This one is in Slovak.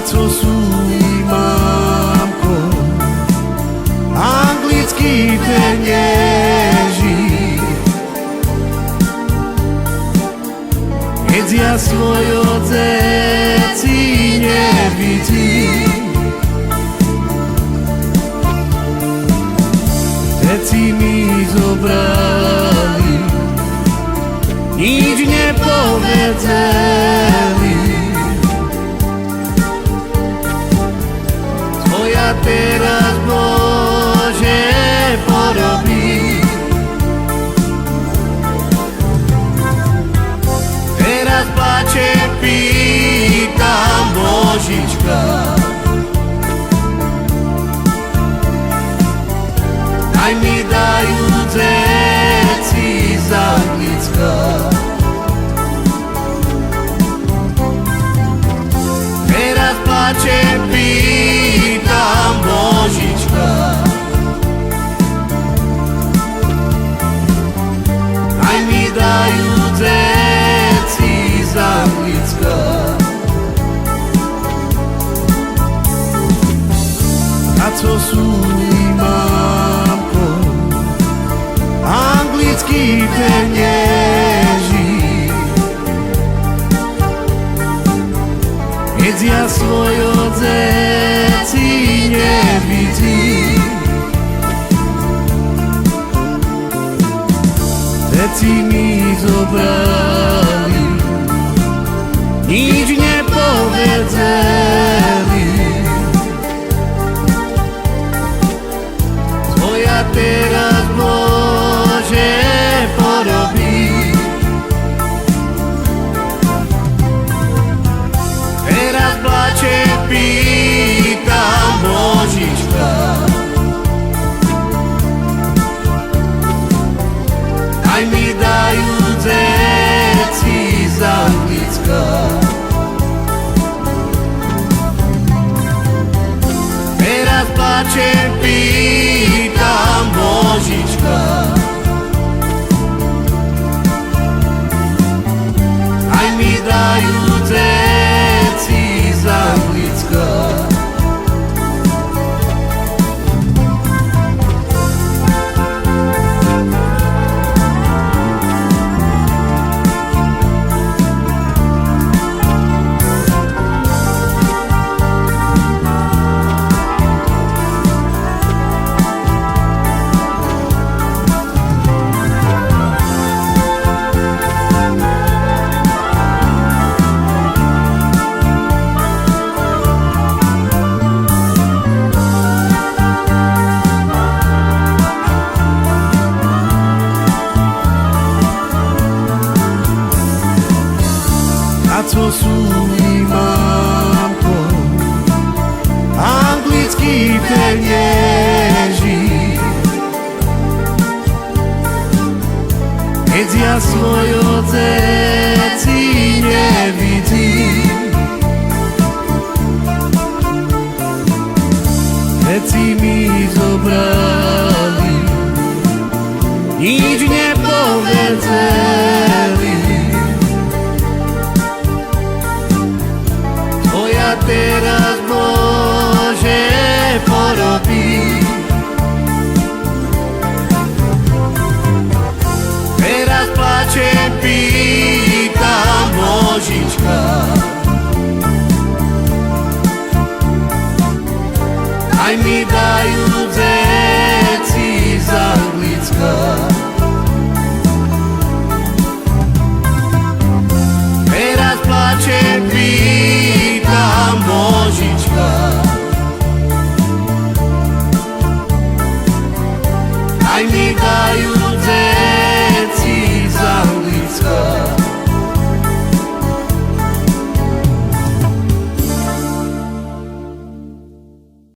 co sú mamko, anglický penieži. Jedzia svojo deti nevidí, deti mi zobrali, nič nepovedeli. Tvoja teraz Bože porobí, teraz plače, pýtam Božička, aj mi dajú deti z Anglicka. Teraz plače, pýtam Božička, aj mi dajú deti z Anglicka. A co sú mamko, anglický penieži. Jedzia svojo deti nevidí, deti mi zobrali, nič nepovedeli. Tvoja teraz Bože porobí, teraz plače, pýtam Božička, aj mi dajú deti z Anglicka. Teraz plače, pýtam Božička, aj mi dajú deti z Anglicka. A co sú mamko, anglický penieži. Jedzia svojo deti nevidí, deti mi zobrali, nič nepovedeli. Tvoja teraz Bože porobí, teraz plače, pýtam Božička, aj mi dajú deti z Anglicka. Teraz plače, pýtam Božička, aj mi dajú